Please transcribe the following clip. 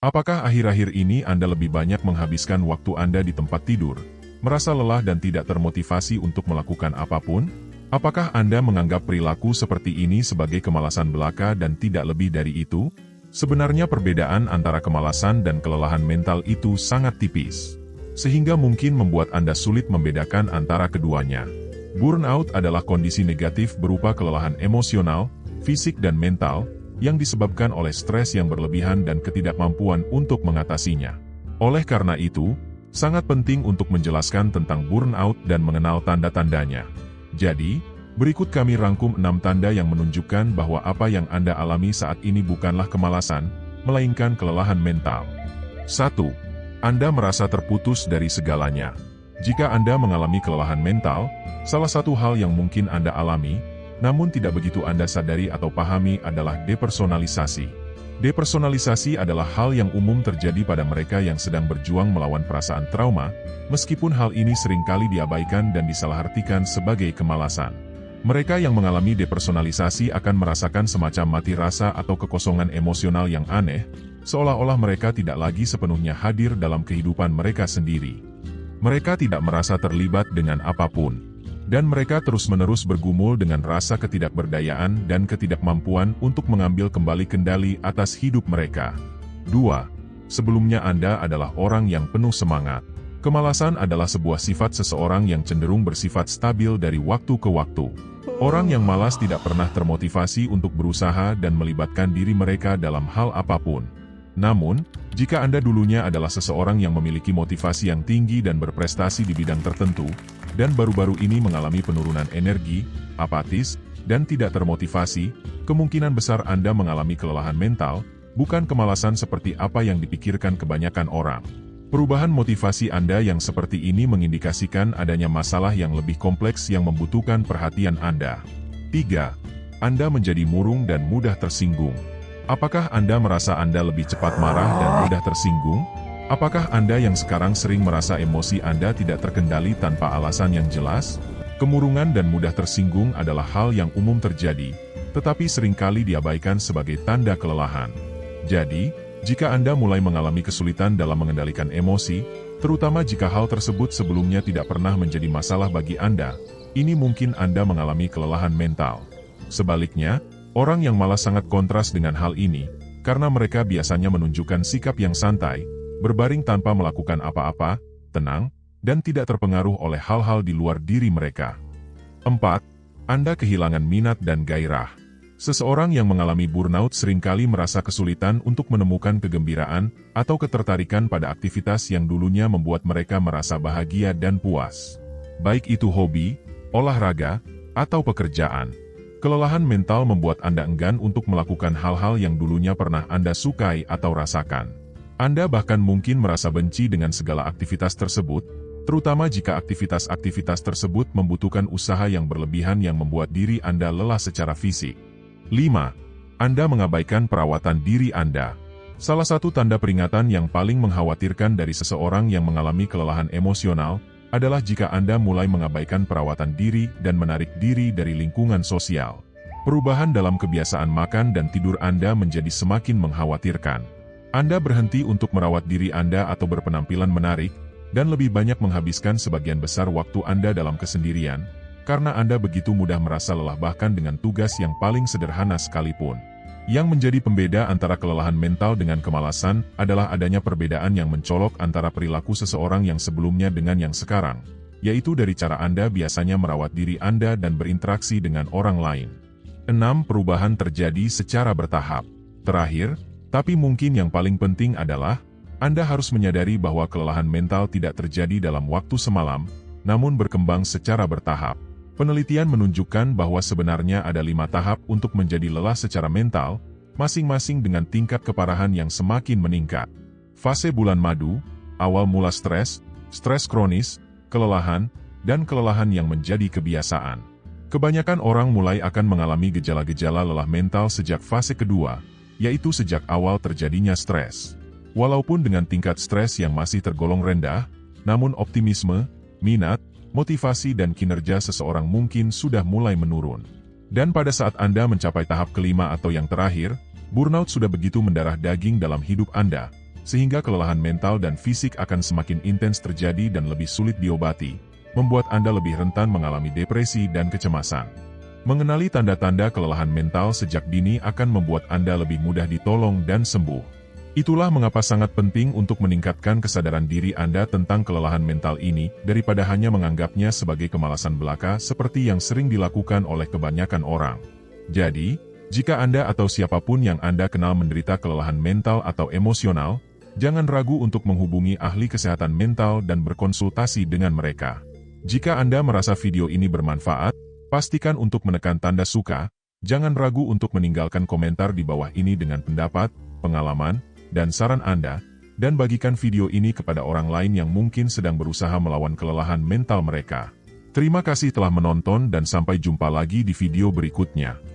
Apakah akhir-akhir ini Anda lebih banyak menghabiskan waktu Anda di tempat tidur, merasa lelah dan tidak termotivasi untuk melakukan apapun? Apakah Anda menganggap perilaku seperti ini sebagai kemalasan belaka dan tidak lebih dari itu? Sebenarnya perbedaan antara kemalasan dan kelelahan mental itu sangat tipis, sehingga mungkin membuat Anda sulit membedakan antara keduanya. Burnout adalah kondisi negatif berupa kelelahan emosional, fisik dan mental, yang disebabkan oleh stres yang berlebihan dan ketidakmampuan untuk mengatasinya. Oleh karena itu, sangat penting untuk menjelaskan tentang burnout dan mengenal tanda-tandanya. Jadi, berikut kami rangkum 6 tanda yang menunjukkan bahwa apa yang Anda alami saat ini bukanlah kemalasan, melainkan kelelahan mental. 1. Anda merasa terputus dari segalanya. Jika Anda mengalami kelelahan mental, salah satu hal yang mungkin Anda alami, namun tidak begitu Anda sadari atau pahami adalah depersonalisasi. Depersonalisasi adalah hal yang umum terjadi pada mereka yang sedang berjuang melawan perasaan trauma, meskipun hal ini seringkali diabaikan dan disalahartikan sebagai kemalasan. Mereka yang mengalami depersonalisasi akan merasakan semacam mati rasa atau kekosongan emosional yang aneh, seolah-olah mereka tidak lagi sepenuhnya hadir dalam kehidupan mereka sendiri. Mereka tidak merasa terlibat dengan apapun, dan mereka terus-menerus bergumul dengan rasa ketidakberdayaan dan ketidakmampuan untuk mengambil kembali kendali atas hidup mereka. 2. Sebelumnya Anda adalah orang yang penuh semangat. Kemalasan adalah sebuah sifat seseorang yang cenderung bersifat stabil dari waktu ke waktu. Orang yang malas tidak pernah termotivasi untuk berusaha dan melibatkan diri mereka dalam hal apapun. Namun, jika Anda dulunya adalah seseorang yang memiliki motivasi yang tinggi dan berprestasi di bidang tertentu, dan baru-baru ini mengalami penurunan energi, apatis, dan tidak termotivasi, kemungkinan besar Anda mengalami kelelahan mental, bukan kemalasan seperti apa yang dipikirkan kebanyakan orang. Perubahan motivasi Anda yang seperti ini mengindikasikan adanya masalah yang lebih kompleks yang membutuhkan perhatian Anda. 3. Anda menjadi murung dan mudah tersinggung. Apakah Anda merasa Anda lebih cepat marah dan mudah tersinggung? Apakah Anda yang sekarang sering merasa emosi Anda tidak terkendali tanpa alasan yang jelas? Kemurungan dan mudah tersinggung adalah hal yang umum terjadi, tetapi seringkali diabaikan sebagai tanda kelelahan. Jadi, jika Anda mulai mengalami kesulitan dalam mengendalikan emosi, terutama jika hal tersebut sebelumnya tidak pernah menjadi masalah bagi Anda, ini mungkin Anda mengalami kelelahan mental. Sebaliknya, orang yang malas sangat kontras dengan hal ini, karena mereka biasanya menunjukkan sikap yang santai, berbaring tanpa melakukan apa-apa, tenang, dan tidak terpengaruh oleh hal-hal di luar diri mereka. 4. Anda kehilangan minat dan gairah. Seseorang yang mengalami burnout seringkali merasa kesulitan untuk menemukan kegembiraan atau ketertarikan pada aktivitas yang dulunya membuat mereka merasa bahagia dan puas. Baik itu hobi, olahraga, atau pekerjaan. Kelelahan mental membuat Anda enggan untuk melakukan hal-hal yang dulunya pernah Anda sukai atau rasakan. Anda bahkan mungkin merasa benci dengan segala aktivitas tersebut, terutama jika aktivitas-aktivitas tersebut membutuhkan usaha yang berlebihan yang membuat diri Anda lelah secara fisik. 5. Anda mengabaikan perawatan diri Anda. Salah satu tanda peringatan yang paling mengkhawatirkan dari seseorang yang mengalami kelelahan emosional adalah jika Anda mulai mengabaikan perawatan diri dan menarik diri dari lingkungan sosial. Perubahan dalam kebiasaan makan dan tidur Anda menjadi semakin mengkhawatirkan. Anda berhenti untuk merawat diri Anda atau berpenampilan menarik, dan lebih banyak menghabiskan sebagian besar waktu Anda dalam kesendirian, karena Anda begitu mudah merasa lelah bahkan dengan tugas yang paling sederhana sekalipun. Yang menjadi pembeda antara kelelahan mental dengan kemalasan adalah adanya perbedaan yang mencolok antara perilaku seseorang yang sebelumnya dengan yang sekarang, yaitu dari cara Anda biasanya merawat diri Anda dan berinteraksi dengan orang lain. 6. Perubahan terjadi secara bertahap. Terakhir, tapi mungkin yang paling penting adalah, Anda harus menyadari bahwa kelelahan mental tidak terjadi dalam waktu semalam, namun berkembang secara bertahap. Penelitian menunjukkan bahwa sebenarnya ada 5 tahap untuk menjadi lelah secara mental, masing-masing dengan tingkat keparahan yang semakin meningkat. Fase bulan madu, awal mula stres kronis, kelelahan, dan kelelahan yang menjadi kebiasaan. Kebanyakan orang mulai akan mengalami gejala-gejala lelah mental sejak fase kedua, yaitu sejak awal terjadinya stres. Walaupun dengan tingkat stres yang masih tergolong rendah, namun optimisme, minat, motivasi dan kinerja seseorang mungkin sudah mulai menurun. Dan pada saat Anda mencapai tahap kelima atau yang terakhir, burnout sudah begitu mendarah daging dalam hidup Anda, sehingga kelelahan mental dan fisik akan semakin intens terjadi dan lebih sulit diobati, membuat Anda lebih rentan mengalami depresi dan kecemasan. Mengenali tanda-tanda kelelahan mental sejak dini akan membuat Anda lebih mudah ditolong dan sembuh. Itulah mengapa sangat penting untuk meningkatkan kesadaran diri Anda tentang kelelahan mental ini daripada hanya menganggapnya sebagai kemalasan belaka seperti yang sering dilakukan oleh kebanyakan orang. Jadi, jika Anda atau siapapun yang Anda kenal menderita kelelahan mental atau emosional, jangan ragu untuk menghubungi ahli kesehatan mental dan berkonsultasi dengan mereka. Jika Anda merasa video ini bermanfaat, pastikan untuk menekan tanda suka, jangan ragu untuk meninggalkan komentar di bawah ini dengan pendapat, pengalaman, dan saran Anda, dan bagikan video ini kepada orang lain yang mungkin sedang berusaha melawan kelelahan mental mereka. Terima kasih telah menonton dan sampai jumpa lagi di video berikutnya.